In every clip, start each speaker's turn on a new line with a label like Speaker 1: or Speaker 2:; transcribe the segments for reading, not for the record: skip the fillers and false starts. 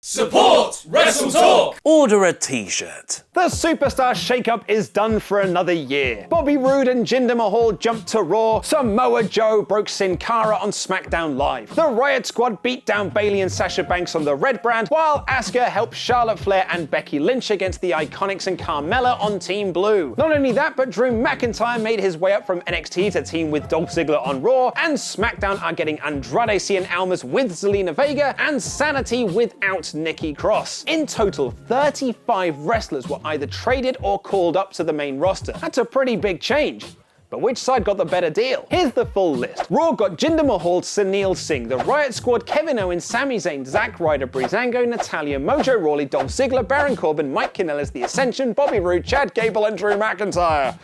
Speaker 1: Support WrestleTalk!
Speaker 2: Order a t-shirt.
Speaker 3: The Superstar shakeup is done for another year. Bobby Roode and Jinder Mahal jumped to Raw. Samoa Joe broke Sin Cara on SmackDown Live. The Riott Squad beat down Bayley and Sasha Banks on the Red Brand, while Asuka helped Charlotte Flair and Becky Lynch against the Iconics and Carmella on Team Blue. Not only that, but Drew McIntyre made his way up from NXT to team with Dolph Ziggler on Raw, and SmackDown are getting Andrade, Cien, Almas with Zelina Vega, and Sanity without Nikki Cross. In total, 35 wrestlers were either traded or called up to the main roster. That's a pretty big change. But which side got the better deal? Here's the full list. Raw got Jinder Mahal, Sunil, Singh. The Riott Squad, Kevin Owens, Sami Zayn, Zack, Ryder, Breezango, Natalya, Mojo, Rawley, Dolph Ziggler, Baron Corbin, Mike Kanellis, The Ascension, Bobby Roode, Chad Gable, and Drew McIntyre.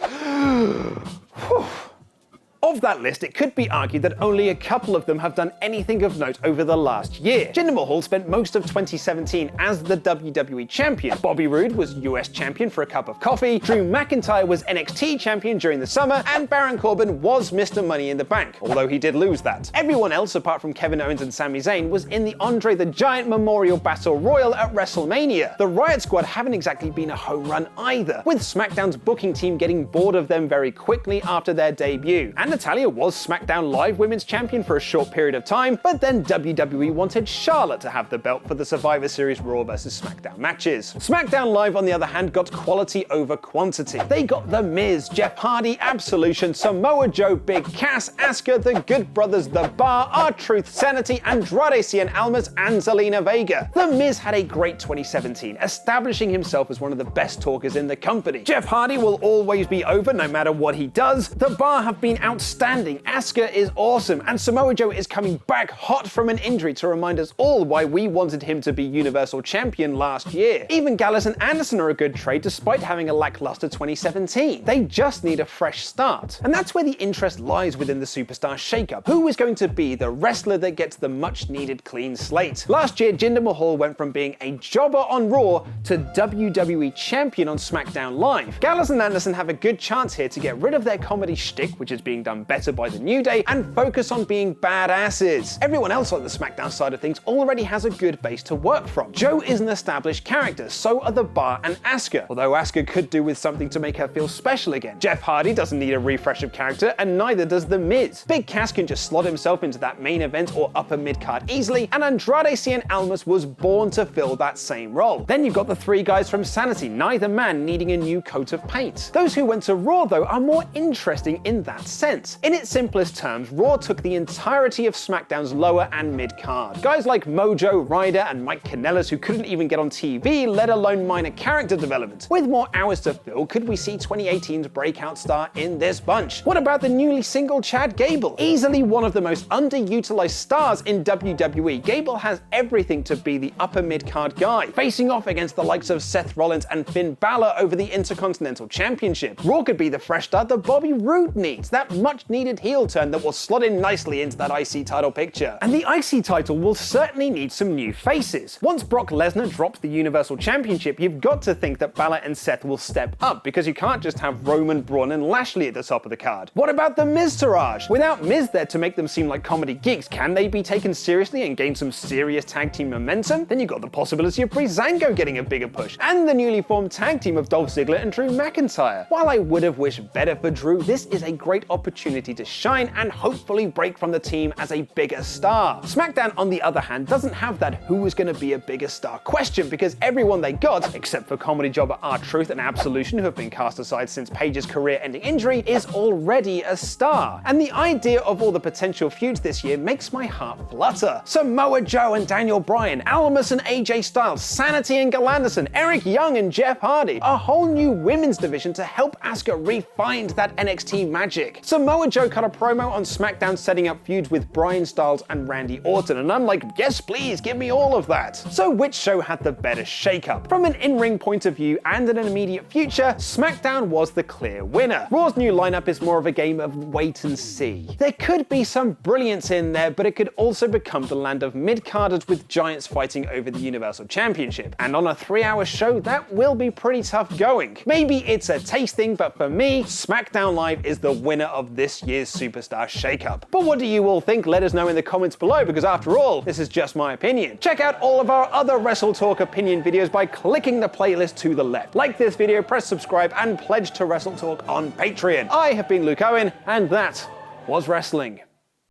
Speaker 3: Of that list, it could be argued that only a couple of them have done anything of note over the last year. Jinder Mahal spent most of 2017 as the WWE Champion. Bobby Roode was US Champion for a cup of coffee. Drew McIntyre was NXT Champion during the summer, and Baron Corbin was Mr. Money in the Bank, although he did lose that. Everyone else, apart from Kevin Owens and Sami Zayn, was in the Andre the Giant Memorial Battle Royal at WrestleMania. The Riott Squad haven't exactly been a home run either, with SmackDown's booking team getting bored of them very quickly after their debut. And Natalya was SmackDown Live Women's Champion for a short period of time, but then WWE wanted Charlotte to have the belt for the Survivor Series Raw vs SmackDown matches. SmackDown Live, on the other hand, got quality over quantity. They got The Miz, Jeff Hardy, Absolution, Samoa Joe, Big Cass, Asuka, The Good Brothers, The Bar, R-Truth, Sanity, Andrade, Cien, Almas, and Zelina Vega. The Miz had a great 2017, establishing himself as one of the best talkers in the company. Jeff Hardy will always be over no matter what he does. The Bar have been outstanding. Asuka is awesome, and Samoa Joe is coming back hot from an injury to remind us all why we wanted him to be Universal Champion last year. Even Gallus and Anderson are a good trade despite having a lackluster 2017. They just need a fresh start. And that's where the interest lies within the Superstar shakeup. Who is going to be the wrestler that gets the much needed clean slate? Last year, Jinder Mahal went from being a jobber on Raw to WWE Champion on SmackDown Live. Gallus and Anderson have a good chance here to get rid of their comedy shtick, which is being done better by the New Day, and focus on being badasses. Everyone else on the SmackDown side of things already has a good base to work from. Joe is an established character, so are The Bar and Asuka, although Asuka could do with something to make her feel special again. Jeff Hardy doesn't need a refresh of character, and neither does The Miz. Big Cass can just slot himself into that main event or upper mid-card easily, and Andrade Cien Almas was born to fill that same role. Then you've got the three guys from Sanity, neither man needing a new coat of paint. Those who went to Raw, though, are more interesting in that sense. In its simplest terms, Raw took the entirety of SmackDown's lower and mid card. Guys like Mojo, Ryder, and Mike Kanellis, who couldn't even get on TV, let alone minor character development. With more hours to fill, could we see 2018's breakout star in this bunch? What about the newly single Chad Gable? Easily one of the most underutilized stars in WWE, Gable has everything to be the upper mid card guy, facing off against the likes of Seth Rollins and Finn Balor over the Intercontinental Championship. Raw could be the fresh start that Bobby Roode needs, that much needed heel turn that will slot in nicely into that IC title picture. And the IC title will certainly need some new faces. Once Brock Lesnar drops the Universal Championship, you've got to think that Balor and Seth will step up, because you can't just have Roman, Braun, and Lashley at the top of the card. What about the Miz-tourage? Without Miz there to make them seem like comedy geeks, can they be taken seriously and gain some serious tag team momentum? Then you've got the possibility of Breezango getting a bigger push, and the newly formed tag team of Dolph Ziggler and Drew McIntyre. While I would have wished better for Drew, this is a great opportunity to shine and hopefully break from the team as a bigger star. SmackDown, on the other hand, doesn't have that who is going to be a bigger star question, because everyone they got, except for comedy jobber R-Truth and Absolution, who have been cast aside since Paige's career-ending injury, is already a star. And the idea of all the potential feuds this year makes my heart flutter. Samoa Joe and Daniel Bryan, Almas and AJ Styles, Sanity and Gal Anderson, Eric Young and Jeff Hardy, a whole new women's division to help Asuka re-find that NXT magic. Samoa Joe cut a promo on SmackDown setting up feuds with Bryan Styles and Randy Orton, and I'm like, yes please, give me all of that. So which show had the better shakeup? From an in-ring point of view and in an immediate future, SmackDown was the clear winner. Raw's new lineup is more of a game of wait and see. There could be some brilliance in there, but it could also become the land of mid-carders with giants fighting over the Universal Championship. And on a 3-hour show, that will be pretty tough going. Maybe it's a tasting, but for me, SmackDown Live is the winner of of this year's Superstar shakeup. But what do you all think? Let us know in the comments below, because after all, this is just my opinion. Check out all of our other WrestleTalk opinion videos by clicking the playlist to the left. Like this video, press subscribe, and pledge to WrestleTalk on Patreon. I have been Luke Owen, and that was wrestling.